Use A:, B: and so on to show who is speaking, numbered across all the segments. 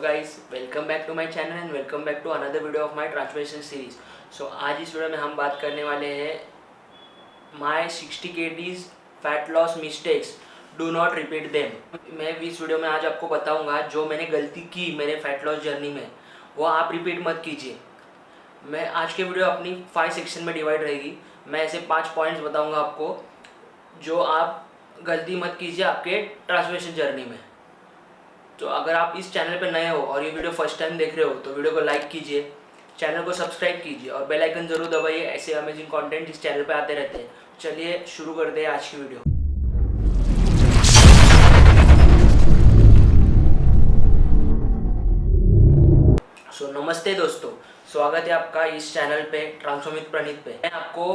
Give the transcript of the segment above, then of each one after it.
A: Guys, welcome back to my channel and welcome back to another video of my transformation series. So आज इस वीडियो में हम बात करने वाले हैं my 60 kgs fat loss mistakes, do not repeat them. मैं इस वीडियो में आज आपको बताऊंगा जो मैंने गलती की मेरे फैट लॉस जर्नी में, वो आप रिपीट मत कीजिए। मैं आज के वीडियो अपनी 5 सेक्शन में डिवाइड रहेगी। मैं ऐसे 5 पॉइंट्स बताऊँगा आपको जो आप गलती मत कीजिए आपके ट्रांसफॉर्मेशन जर्नी में। तो अगर आप इस चैनल पर नए हो और ये वीडियो फर्स्ट टाइम देख रहे हो तो वीडियो को लाइक कीजिए, चैनल को सब्सक्राइब कीजिए और बेल आइकन जरूर दबाइए। ऐसे अमेजिंग कंटेंट इस चैनल पे आते रहते हैं। चलिए शुरू करते हैं आज की वीडियो। नमस्ते दोस्तों, स्वागत है आपका इस चैनल पे ट्रांसफॉर्म विद प्रणीत पे। मैं आपको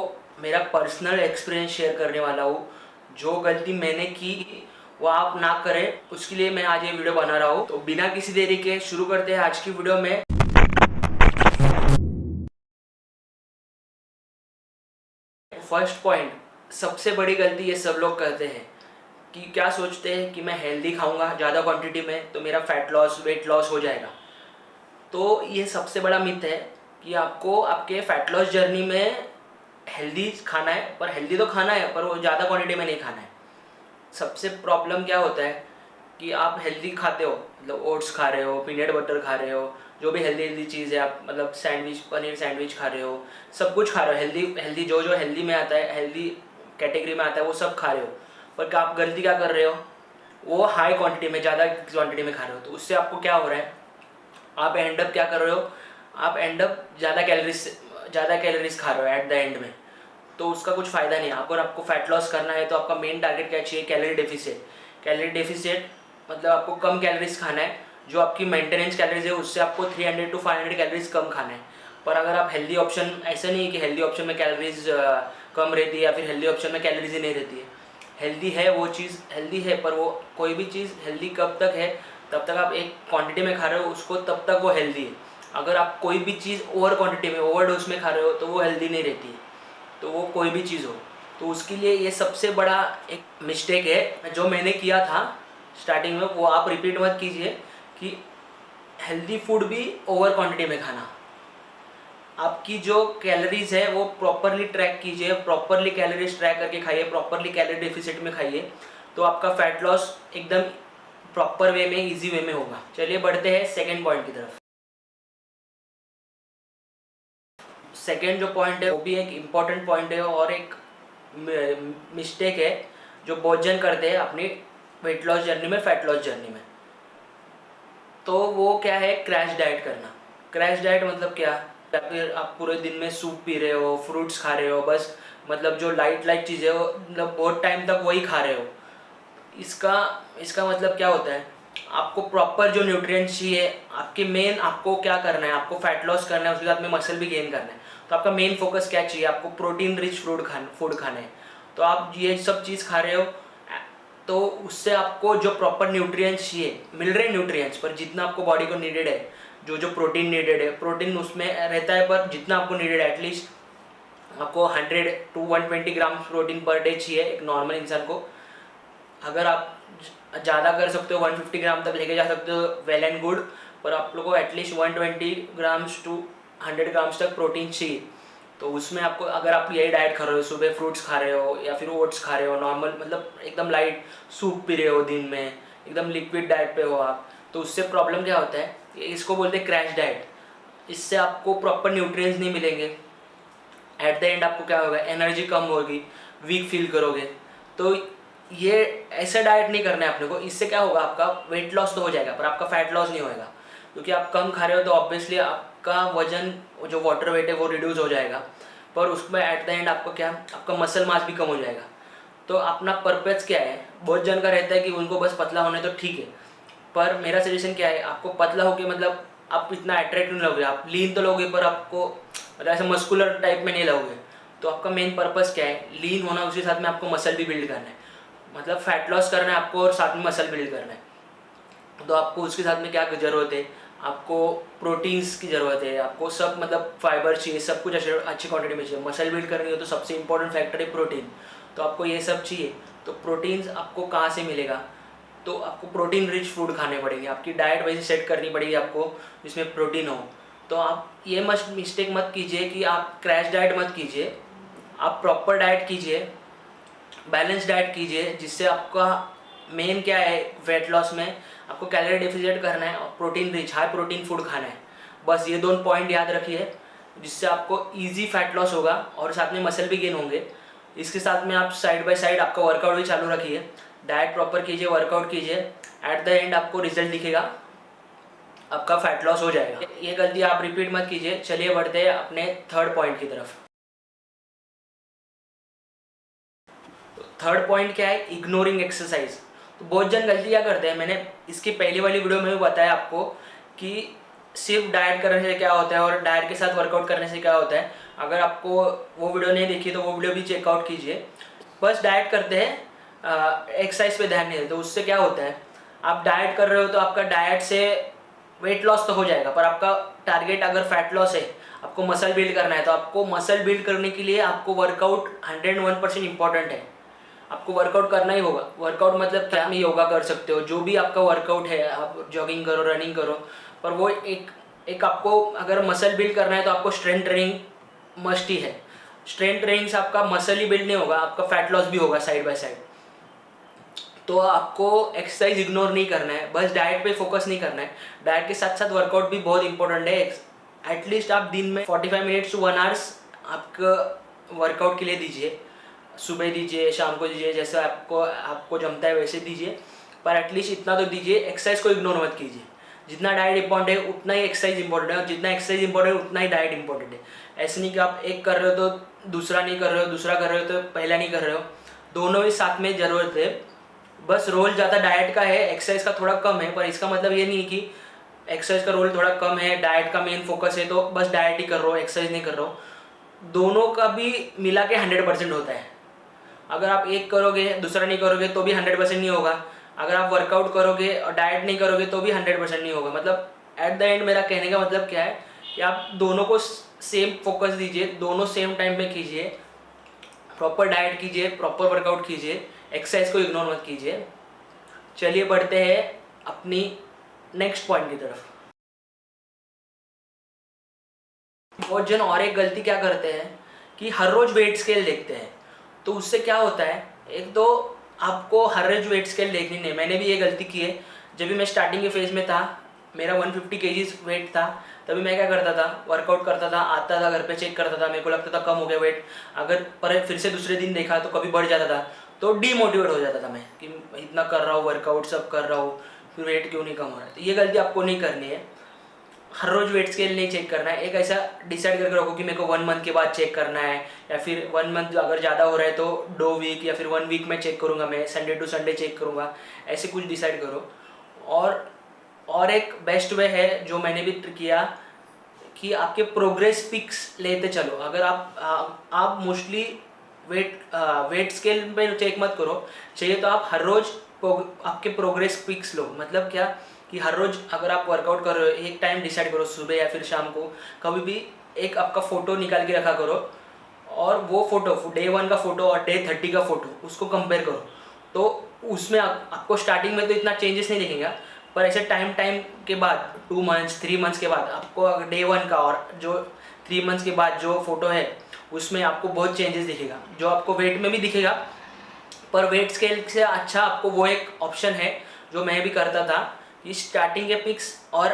A: मेरा पर्सनल एक्सपीरियंस शेयर करने वाला हूँ। जो गलती मैंने की वो आप ना करें, उसके लिए मैं आज ये वीडियो बना रहा हूँ। तो बिना किसी देरी के शुरू करते हैं आज की वीडियो में। फर्स्ट पॉइंट, सबसे बड़ी गलती ये सब लोग करते हैं कि क्या सोचते हैं कि मैं हेल्दी खाऊंगा ज़्यादा क्वांटिटी में तो मेरा फैट लॉस वेट लॉस हो जाएगा। तो ये सबसे बड़ा मिथ है कि आपको आपके फैट लॉस जर्नी में हेल्दी खाना है, पर हेल्दी तो खाना है पर वो ज़्यादा क्वांटिटी में नहीं खाना है। सबसे प्रॉब्लम क्या होता है कि आप हेल्दी खाते हो, मतलब ओट्स खा रहे हो, पीनट बटर खा रहे हो, जो भी हेल्दी चीज़ है आप, मतलब सैंडविच, पनीर सैंडविच खा रहे हो, सब कुछ खा रहे हो। हेल्दी जो जो हेल्दी में आता है, हेल्दी कैटेगरी में आता है, वो सब खा रहे हो। पर आप गलती क्या कर रहे हो, वो हाई क्वांटिटी में, ज़्यादा क्वांटिटी में खा रहे हो। तो उससे आपको क्या हो रहा है, आप एंड अप क्या कर रहे हो, आप एंड अप ज़्यादा कैलोरीज खा रहे हो एट द एंड में। तो उसका कुछ फ़ायदा नहीं है। अगर आपको फैट लॉस करना है तो आपका मेन टारगेट क्या चाहिए, कैलोरी डेफिसिट। कैलोरी डेफिसिट मतलब आपको कम कैलोरीज खाना है। जो आपकी मेंटेनेंस कैलोरीज है उससे आपको 300 to 500 कैलोरीज कम खाना है। पर अगर आप हेल्दी ऑप्शन, ऐसा नहीं है कि हेल्दी ऑप्शन में कैलोरीज कम रहती है या फिर हेल्दी ऑप्शन में कैलोरीज ही नहीं रहती है। हेल्दी है, वो चीज़ हेल्दी है, पर वो कोई भी चीज़ हेल्दी कब तक है, तब तक आप एक क्वांटिटी में खा रहे हो उसको, तब तक वो हेल्दी है। अगर आप कोई भी चीज़ ओवर क्वांटिटी में, ओवर डोज में खा रहे हो तो वो हेल्दी नहीं रहती है। तो वो कोई भी चीज़ हो, तो उसके लिए ये सबसे बड़ा एक मिस्टेक है जो मैंने किया था स्टार्टिंग में, वो आप रिपीट मत कीजिए कि हेल्दी फूड भी ओवर क्वांटिटी में खाना। आपकी जो कैलोरीज है वो प्रॉपरली ट्रैक कीजिए, प्रॉपरली कैलोरीज ट्रैक करके खाइए, प्रॉपरली कैलोरी डेफिसिट में खाइए, तो आपका फैट लॉस एकदम प्रॉपर वे में, इजी वे में होगा। चलिए बढ़ते हैं सेकेंड पॉइंट की तरफ। सेकेंड जो पॉइंट है वो भी एक इम्पॉर्टेंट पॉइंट है और एक मिस्टेक है जो बहुत जन करते हैं अपनी वेट लॉस जर्नी में, फैट लॉस जर्नी में। तो वो क्या है, क्रैश डाइट करना। क्रैश डाइट मतलब क्या, या फिर आप पूरे दिन में सूप पी रहे हो, फ्रूट्स खा रहे हो, बस मतलब जो लाइट चीज़ें हो, मतलब बहुत टाइम तक वही खा रहे हो। इसका इसका मतलब क्या होता है, आपको प्रॉपर जो न्यूट्रिएंट्स चाहिए, आपके मेन आपको क्या करना है, आपको फैट लॉस करना है, उसके साथ में मसल भी गेन करना है। तो आपका मेन फोकस क्या चाहिए, आपको प्रोटीन रिच फूड खाना है। तो आप ये सब चीज़ खा रहे हो तो उससे आपको जो प्रॉपर न्यूट्रिएंट्स चाहिए मिल रहे हैं, न्यूट्रिएंट्स पर जितना आपको बॉडी को नीडेड है, जो प्रोटीन नीडेड है, प्रोटीन उसमें रहता है, पर जितना आपको नीडेड है, एटलीस्ट आपको 100 to 120 gram protein per day चाहिए एक नॉर्मल इंसान को। अगर आप ज़्यादा कर सकते हो, 150 ग्राम तक लेके जा सकते हो, वेल एंड गुड, पर आप लोगों को एटलीस्ट 120 ग्राम्स टू 100 ग्राम्स तक प्रोटीन चाहिए। तो उसमें आपको, अगर आप यही डाइट खा रहे हो, सुबह फ्रूट्स खा रहे हो या फिर ओट्स खा रहे हो, नॉर्मल मतलब एकदम लाइट सूप पी रहे हो, दिन में एकदम लिक्विड डाइट पे हो आप, तो उससे प्रॉब्लम क्या होता है, इसको बोलते हैं क्रैश डाइट। इससे आपको प्रॉपर न्यूट्रिएंट्स नहीं मिलेंगे। एट द एंड आपको क्या होगा, एनर्जी कम होगी, वीक फील करोगे। तो ये ऐसा डाइट नहीं करना है अपने को। इससे क्या होगा, आपका वेट लॉस तो हो जाएगा पर आपका फैट लॉस नहीं होएगा, क्योंकि आप कम खा रहे हो तो ऑब्वियसली आपका वजन, जो वाटर वेट है, वो रिड्यूस हो जाएगा। पर उसमें एट द एंड आपको क्या, आपका मसल मास भी कम हो जाएगा। तो अपना पर्पस क्या है, बहुत जन का रहता है कि उनको बस पतला होना है तो ठीक है, पर मेरा सजेशन क्या है, आपको पतला होके मतलब आप इतना अट्रैक्टिव नहीं लगोगे। आप लीन तो लोगे पर आपको मतलब ऐसे मस्कुलर टाइप में नहीं लगोगे। तो आपका मेन पर्पस क्या है, लीन होना, उसके साथ में आपको मसल भी बिल्ड करना है, मतलब फैट लॉस करना है आपको और साथ में मसल बिल्ड करना है। तो आपको उसके साथ में क्या ज़रूरत है, आपको प्रोटीन्स की ज़रूरत है, आपको सब मतलब फाइबर चाहिए, सब कुछ अच्छी क्वांटिटी में चाहिए। मसल बिल्ड करनी हो तो सबसे इंपॉर्टेंट फैक्टर है प्रोटीन। तो आपको ये सब चाहिए। तो प्रोटीन्स आपको कहाँ से मिलेगा, तो आपको प्रोटीन रिच फूड खाने पड़ेंगे, आपकी डाइट वैसे सेट करनी पड़ेगी आपको जिसमें प्रोटीन हो। तो आप ये मिस्टेक मत कीजिए कि आप क्रैश डाइट मत कीजिए, आप प्रॉपर डाइट कीजिए, बैलेंस डाइट कीजिए, जिससे आपका मेन क्या है वेट लॉस में आपको कैलोरी डेफिसिट करना है और protein rich high protein food खाना है। बस ये दोनों पॉइंट याद रखिए, जिससे आपको इजी फैट लॉस होगा और साथ में मसल भी गेन होंगे। इसके साथ में आप साइड बाय साइड आपका वर्कआउट भी चालू रखिए, डाइट प्रॉपर कीजिए, वर्कआउट कीजिए, एट द एंड आपको रिजल्ट दिखेगा, आपका फैट लॉस हो जाएगा। ये गलती आप रिपीट मत कीजिए। चलिए बढ़ते हैं अपने थर्ड पॉइंट की तरफ। थर्ड पॉइंट क्या है, इग्नोरिंग एक्सरसाइज। तो बहुत जन गलती क्या करते हैं, मैंने इसकी पहली वाली वीडियो में भी बताया आपको कि सिर्फ डाइट करने से क्या होता है और डाइट के साथ वर्कआउट करने से क्या होता है। अगर आपको वो वीडियो नहीं देखी तो वो वीडियो भी चेकआउट कीजिए। बस डाइट करते हैं, एक्सरसाइज पे ध्यान नहीं देते, तो उससे क्या होता है, आप डाइट कर रहे हो तो आपका डाइट से वेट लॉस तो हो जाएगा, पर आपका टारगेट अगर फैट लॉस है, आपको मसल बिल्ड करना है, तो आपको मसल बिल्ड करने के लिए आपको वर्कआउट 101% इंपॉर्टेंट है। आपको वर्कआउट करना ही होगा। वर्कआउट मतलब क्या, आप योगा कर सकते हो, जो भी आपका वर्कआउट है, आप जॉगिंग करो, रनिंग करो, पर वो एक आपको अगर मसल बिल्ड करना है तो आपको स्ट्रेंथ ट्रेनिंग मस्ट ही है। स्ट्रेंथ ट्रेनिंग से आपका मसल ही बिल्ड नहीं होगा, आपका फैट लॉस भी होगा साइड बाय साइड। तो आपको एक्सरसाइज इग्नोर नहीं करना है, बस डाइट पे फोकस नहीं करना है। डाइट के साथ साथ वर्कआउट भी बहुत इंपॉर्टेंट है। एटलीस्ट आप दिन में 45 मिनट्स टू 1 आवर्स आपका वर्कआउट के लिए दीजिए। सुबह दीजिए, शाम को दीजिए, जैसे आपको जमता है वैसे दीजिए, पर एटलीस्ट इतना तो दीजिए। एक्सरसाइज को इग्नोर मत कीजिए। जितना डाइट इंपॉर्टेंट है उतना ही एक्सरसाइज इंपॉर्टेंट है, और जितना एक्सरसाइज इंपॉर्टेंट है उतना ही डाइट इंपॉर्टेंट है। ऐसे नहीं कि आप एक कर रहे हो तो दूसरा नहीं कर रहे हो, दूसरा कर रहे हो तो पहला नहीं कर रहे हो, दोनों ही साथ में ज़रूरत है। बस रोल ज़्यादा डाइट का है, एक्सरसाइज का थोड़ा कम है, पर इसका मतलब ये नहीं कि एक्सरसाइज का रोल थोड़ा कम है, डाइट का मेन फोकस है तो बस डाइट ही कर रहे हो, एक्सरसाइज नहीं कर रहे हो। दोनों का भी मिला के 100% होता है। अगर आप एक करोगे दूसरा नहीं करोगे तो भी 100% नहीं होगा। अगर आप वर्कआउट करोगे और डाइट नहीं करोगे तो भी 100% नहीं होगा। मतलब एट द एंड मेरा कहने का मतलब क्या है कि आप दोनों को सेम फोकस दीजिए, दोनों सेम टाइम पे कीजिए, प्रॉपर डाइट कीजिए, प्रॉपर वर्कआउट कीजिए, एक्सरसाइज को इग्नोर मत कीजिए। चलिए बढ़ते हैं अपनी नेक्स्ट पॉइंट की तरफ। बहुत जन और एक गलती क्या करते हैं कि हर रोज वेट स्केल देखते हैं। तो उससे क्या होता है, एक तो आपको हर रोज वेट स्केल देखनी नहीं। मैंने भी ये गलती की है। जब भी मैं स्टार्टिंग के फेज़ में था, मेरा 150 kg वेट था, तभी मैं क्या करता था, वर्कआउट करता था, आता था घर पे चेक करता था, मेरे को लगता था कम हो गया वेट। अगर पर फिर से दूसरे दिन देखा तो कभी बढ़ जाता था, तो डीमोटिवेट हो जाता था मैं कि इतना कर रहा हूँ, वर्कआउट सब कर रहा हूँ, फिर वेट क्यों नहीं कम हो रहा है। तो ये गलती आपको नहीं करनी है। हर रोज़ वेट स्केल नहीं चेक करना है। एक ऐसा डिसाइड करके रखो कि मेरे को 1 मंथ के बाद चेक करना है, या फिर 1 मंथ अगर ज़्यादा हो रहा है तो 2 वीक या फिर 1 वीक में चेक करूँगा, मैं संडे टू संडे चेक करूँगा। ऐसे कुछ डिसाइड करो। और एक बेस्ट वे है जो मैंने भी किया कि आपके प्रोग्रेस पिक्स लेते चलो। अगर आप मोस्टली वेट स्केल पे चेक मत करो, चाहिए तो आप हर रोज़ आपके प्रोग्रेस पिक्स लो। मतलब क्या कि हर रोज़ अगर आप वर्कआउट कर रहे हो, एक टाइम डिसाइड करो, सुबह या फिर शाम को, कभी भी एक आपका फ़ोटो निकाल के रखा करो, और वो फ़ोटो डे 1 का फ़ोटो और डे 30 का फ़ोटो उसको कंपेयर करो। तो उसमें आपको स्टार्टिंग में तो इतना चेंजेस नहीं दिखेगा, पर ऐसे टाइम के बाद 2 मंथ्स 3 मंथ्स के बाद आपको डे 1 का और जो 3 मंथ्स के बाद जो फ़ोटो है उसमें आपको बहुत चेंजेस दिखेगा, जो आपको वेट में भी दिखेगा। पर वेट स्केल से अच्छा आपको वो एक ऑप्शन है जो मैं भी करता था कि स्टार्टिंग के पिक्स और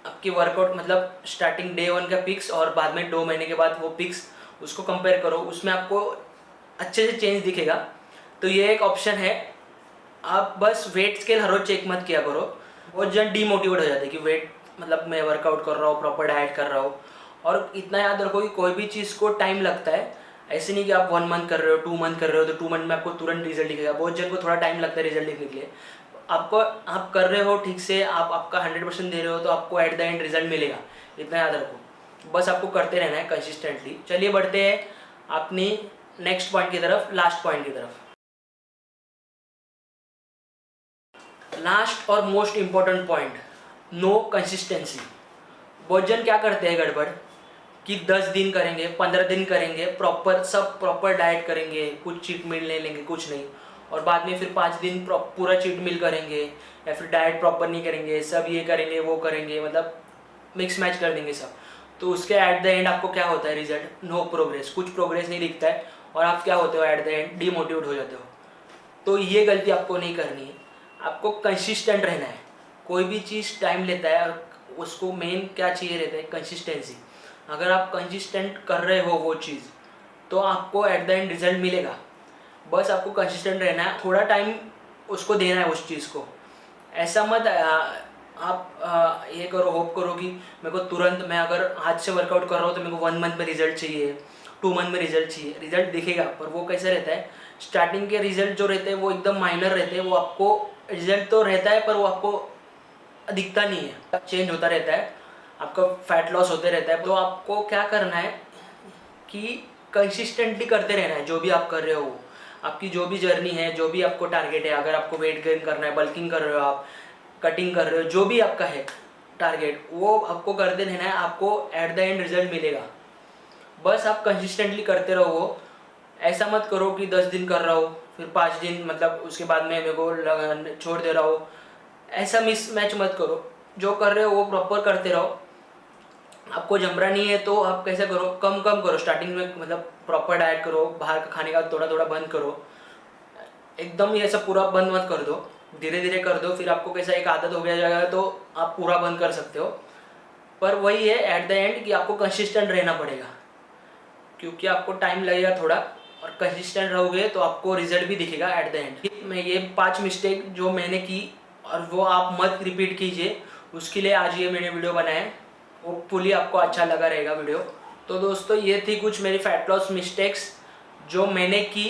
A: आपकी वर्कआउट, मतलब स्टार्टिंग डे 1 का पिक्स और बाद में 2 महीने के बाद वो पिक्स, उसको कंपेयर करो, उसमें आपको अच्छे से चेंज दिखेगा। तो ये एक ऑप्शन है। आप बस वेट स्केल हर रोज चेक मत किया करो। बहुत जन डीमोटिवेट हो जाते हैं कि वेट, मतलब मैं वर्कआउट कर रहा हूँ, प्रॉपर डाइट कर रहा हूँ। और इतना याद रखो कि कोई भी चीज़ को टाइम लगता है। ऐसे नहीं कि आप 1 मंथ कर रहे हो, 2 मंथ कर रहे हो तो 2 मंथ में आपको तुरंत रिजल्ट दिखेगा। बहुत जन को थोड़ा टाइम लगता है रिजल्ट दिखने के लिए। आप कर रहे हो ठीक से, आप आपका 100% दे रहे हो तो आपको एट द एंड रिजल्ट मिलेगा, इतना याद रखो। बस आपको करते रहना है कंसिस्टेंटली। चलिए बढ़ते हैं अपनी नेक्स्ट पॉइंट की तरफ, लास्ट पॉइंट की तरफ। लास्ट और most important point, no consistency. बहुत जन क्या करते हैं गड़बड़ कि 10 दिन करेंगे, 15 दिन करेंगे, प्रॉपर डाइट करेंगे, कुछ चीट मील नहीं लेंगे, कुछ नहीं, और बाद में फिर 5 दिन पूरा चीट मील करेंगे या फिर डाइट प्रॉपर नहीं करेंगे, सब ये करेंगे वो करेंगे, मतलब मिक्स मैच कर देंगे सब, तो उसके एट द एंड आपको क्या होता है रिजल्ट, नो प्रोग्रेस, कुछ प्रोग्रेस नहीं दिखता है और आप क्या होते हो एट द एंड, डीमोटिवेट हो जाते हो। तो ये गलती आपको नहीं करनी है, आपको कंसिस्टेंट रहना है। कोई भी चीज़ टाइम लेता है और उसको मेन क्या चाहिए रहता है, कंसिस्टेंसी। अगर आप कंसिस्टेंट कर रहे हो वो चीज़ तो आपको एट द एंड रिजल्ट मिलेगा। बस आपको कंसिस्टेंट रहना है, थोड़ा टाइम उसको देना है उस चीज़ को। ऐसा मत आप ये करो, होप करो कि मेरे को तुरंत, मैं अगर आज से वर्कआउट कर रहा हूँ तो मेरे को 1 मंथ में रिजल्ट चाहिए, 2 मंथ में रिजल्ट चाहिए। रिजल्ट दिखेगा पर वो कैसे रहता है, स्टार्टिंग के रिजल्ट जो रहते हैं वो एकदम माइनर रहते हैं, वो आपको रिजल्ट तो रहता है पर वो आपको दिखता नहीं है, चेंज होता रहता है, आपका फैट लॉस होते रहता है। तो आपको क्या करना है कि कंसिस्टेंटली करते रहना है जो भी आप कर रहे हो, आपकी जो भी जर्नी है, जो भी आपको टारगेट है, अगर आपको वेट गेन करना है, बल्किंग कर रहे हो आप, कटिंग कर रहे हो, जो भी आपका है टारगेट वो आपको करते रहना है, आपको एट द एंड रिजल्ट मिलेगा। बस आप कंसिस्टेंटली करते रहो, ऐसा मत करो कि 10 दिन कर रहा हो फिर 5 दिन मतलब उसके बाद में मेरे को छोड़ दे रहा हो, ऐसा मिस मैच मत करो। जो कर रहे हो वो प्रॉपर करते रहो। आपको जम रहा नहीं है तो आप कैसे करो, कम कम करो स्टार्टिंग में, मतलब प्रॉपर डाइट करो, बाहर का खाने का थोड़ा थोड़ा बंद करो, एकदम ये सब पूरा बंद मत कर दो, धीरे धीरे कर दो, फिर आपको कैसा एक आदत हो गया जाएगा तो आप पूरा बंद कर सकते हो। पर वही है एट द एंड कि आपको कंसिस्टेंट रहना पड़ेगा, क्योंकि आपको टाइम लगेगा थोड़ा, और कंसिस्टेंट रहोगे तो आपको रिजल्ट भी दिखेगा एट द एंड। मैं ये 5 मिस्टेक जो मैंने की और वो आप मत रिपीट कीजिए, उसके लिए आज ये मैंने वीडियो बनाया है, होपफुली आपको अच्छा लगा रहेगा वीडियो। तो दोस्तों ये थी कुछ मेरी फैट लॉस मिस्टेक्स जो मैंने की,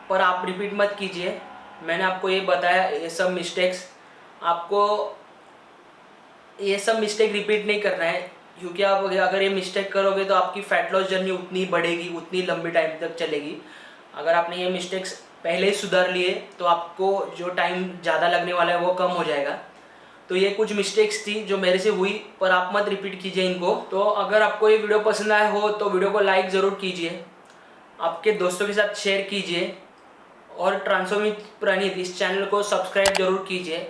A: पर आप रिपीट मत कीजिए। मैंने आपको ये बताया, ये सब मिस्टेक्स आपको, ये सब मिस्टेक रिपीट नहीं करना है, क्योंकि आप अगर ये मिस्टेक करोगे तो आपकी फ़ैट लॉस जर्नी उतनी बढ़ेगी, उतनी लंबी टाइम तक चलेगी। अगर आपने ये मिस्टेक्स पहले ही सुधार लिए तो आपको जो टाइम ज़्यादा लगने वाला है वो कम हो जाएगा। तो ये कुछ मिस्टेक्स थी जो मेरे से हुई, पर आप मत रिपीट कीजिए इनको। तो अगर आपको ये वीडियो पसंद आया हो तो वीडियो को लाइक ज़रूर कीजिए, आपके दोस्तों के साथ शेयर कीजिए, और ट्रांसफॉर्मिंग प्रणीत इस चैनल को सब्सक्राइब जरूर कीजिए।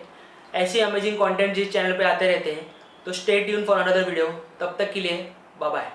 A: ऐसे अमेजिंग कंटेंट जिस चैनल पे आते रहते हैं। तो stay tune for another video, तब तक के लिए बाय बाय।